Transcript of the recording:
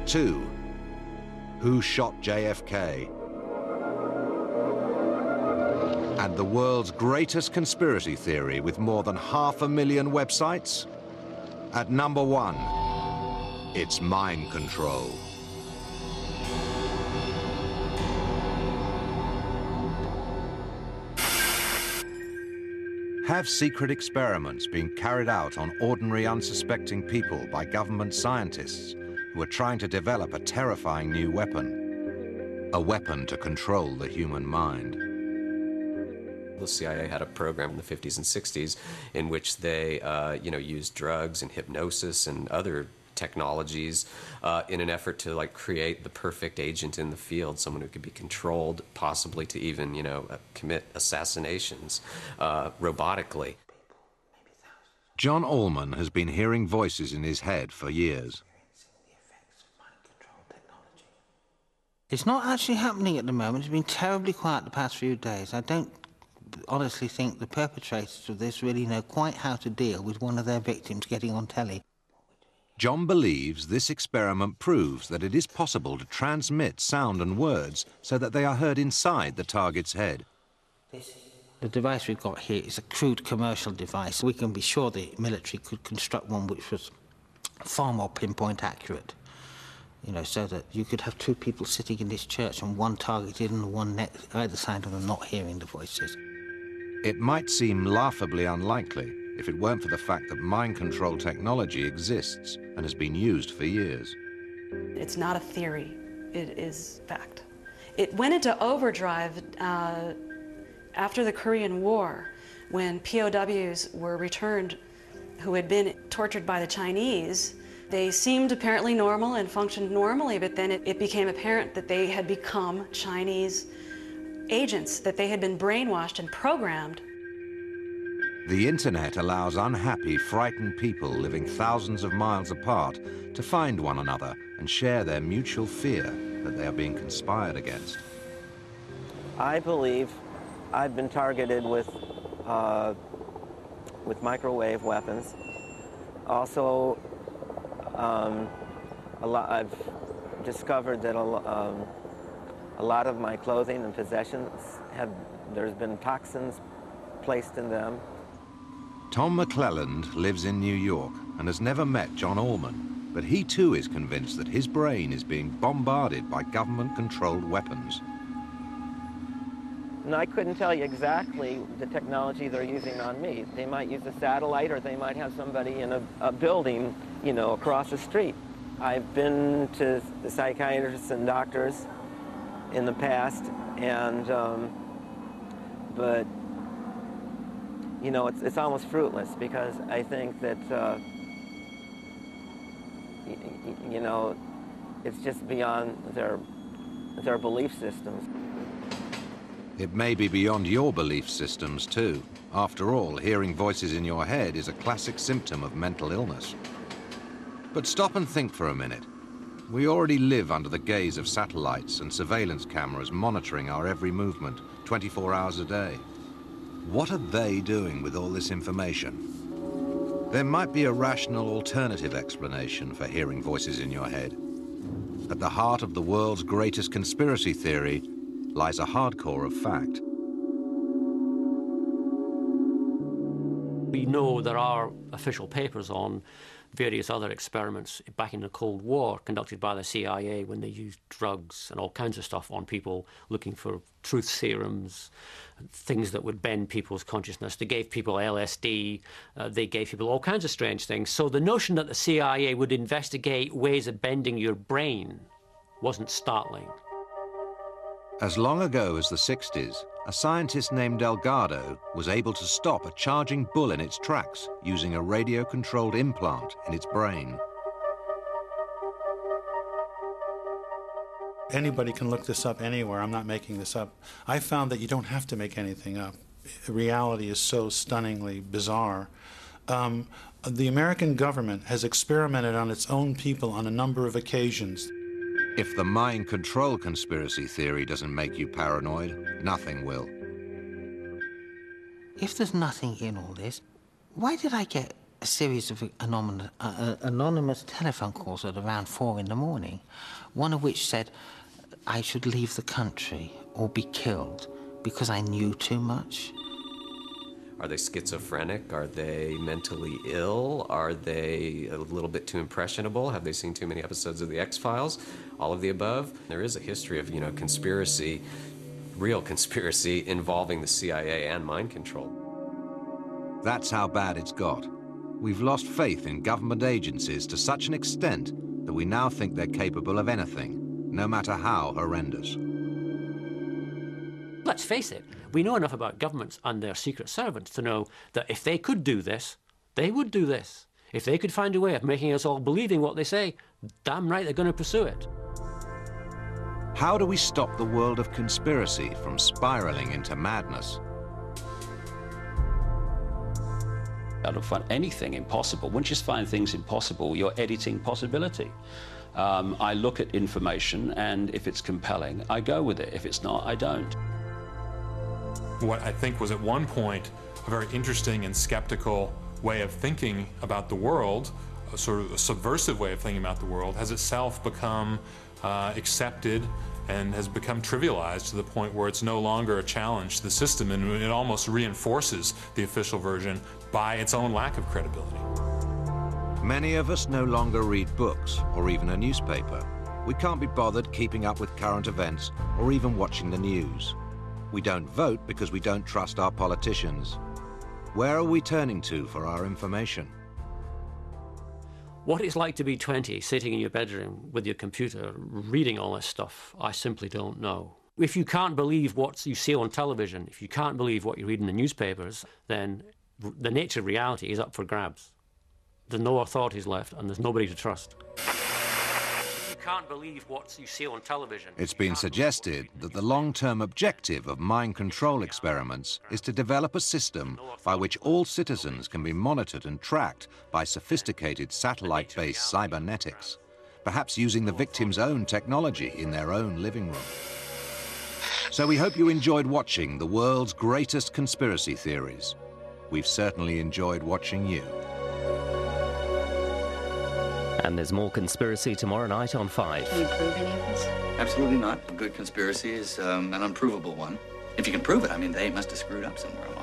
2. Who shot JFK? And the world's greatest conspiracy theory with more than 500,000 websites? At number 1, it's mind control. Have secret experiments been carried out on ordinary, unsuspecting people by government scientists who are trying to develop a terrifying new weapon? A weapon to control the human mind. The CIA had a program in the 50s and 60s in which they, used drugs and hypnosis and other technologies in an effort to create the perfect agent in the field, someone who could be controlled, possibly to even commit assassinations robotically. John Allman has been hearing voices in his head for years. It's not actually happening at the moment. It's been terribly quiet the past few days. I don't honestly think the perpetrators of this really know quite how to deal with one of their victims getting on telly. John believes this experiment proves that it is possible to transmit sound and words so that they are heard inside the target's head. The device we've got here is a crude commercial device. We can be sure the military could construct one which was far more pinpoint accurate, so that you could have 2 people sitting in this church and one targeted and one either side of them not hearing the voices. It might seem laughably unlikely if it weren't for the fact that mind control technology exists and has been used for years. It's not a theory, it is fact. It went into overdrive after the Korean War, when POWs were returned who had been tortured by the Chinese. They seemed apparently normal and functioned normally, but then it became apparent that they had become Chinese agents, that they had been brainwashed and programmed. The internet allows unhappy, frightened people living thousands of miles apart to find one another and share their mutual fear that they are being conspired against. I believe I've been targeted with microwave weapons. Also, I've discovered that a lot of my clothing and possessions there's been toxins placed in them. Tom McClelland lives in New York and has never met John Allman, but he too is convinced that his brain is being bombarded by government-controlled weapons. And I couldn't tell you exactly the technology they're using on me. They might use a satellite, or they might have somebody in a building, across the street. I've been to the psychiatrists and doctors in the past, and but it's almost fruitless, because I think that it's just beyond their belief systems. It may be beyond your belief systems too. After all, hearing voices in your head is a classic symptom of mental illness. But stop and think for a minute. We already live under the gaze of satellites and surveillance cameras monitoring our every movement 24 hours a day. What are they doing with all this information? There might be a rational alternative explanation for hearing voices in your head. At the heart of the world's greatest conspiracy theory lies a hardcore of fact. We know there are official papers on various other experiments back in the Cold War conducted by the CIA when they used drugs and all kinds of stuff on people, looking for truth serums, things that would bend people's consciousness. They gave people LSD, they gave people all kinds of strange things. So the notion that the CIA would investigate ways of bending your brain wasn't startling. As long ago as the 60s, a scientist named Delgado was able to stop a charging bull in its tracks using a radio-controlled implant in its brain. Anybody can look this up anywhere. I'm not making this up. I found that you don't have to make anything up. Reality is so stunningly bizarre. The American government has experimented on its own people on a number of occasions. If the mind control conspiracy theory doesn't make you paranoid, nothing will. If there's nothing in all this, why did I get a series of anonymous telephone calls at around 4 in the morning, one of which said I should leave the country or be killed because I knew too much. Are they schizophrenic? Are they mentally ill? Are they a little bit too impressionable? Have they seen too many episodes of The X-Files? All of the above. There is a history of, conspiracy, real conspiracy, involving the CIA and mind control. That's how bad it's got. We've lost faith in government agencies to such an extent that we now think they're capable of anything, no matter how horrendous. Let's face it, we know enough about governments and their secret servants to know that if they could do this, they would do this. If they could find a way of making us all believing what they say, damn right they're going to pursue it. How do we stop the world of conspiracy from spiraling into madness? I don't find anything impossible. Once you find things impossible, you're editing possibility. I look at information, and if it's compelling, I go with it. If it's not, I don't. What I think was at one point a very interesting and skeptical way of thinking about the world, a sort of a subversive way of thinking about the world, has itself become accepted and has become trivialized to the point where it's no longer a challenge to the system, and it almost reinforces the official version by its own lack of credibility. Many of us no longer read books or even a newspaper. We can't be bothered keeping up with current events or even watching the news. We don't vote because we don't trust our politicians. Where are we turning to for our information? What it's like to be 20, sitting in your bedroom with your computer, reading all this stuff, I simply don't know. If you can't believe what you see on television, if you can't believe what you read in the newspapers, then the nature of reality is up for grabs. There's no authorities left, and there's nobody to trust. You can't believe what you see on television. It's been suggested that the long-term objective of mind control experiments is to develop a system by which all citizens can be monitored and tracked by sophisticated satellite-based cybernetics, perhaps using the victim's own technology in their own living room. So we hope you enjoyed watching the world's greatest conspiracy theories. We've certainly enjoyed watching you. And there's more conspiracy tomorrow night on 5. Can you prove any of this? Absolutely not. A good conspiracy is an unprovable one. If you can prove it, I mean, they must have screwed up somewhere along.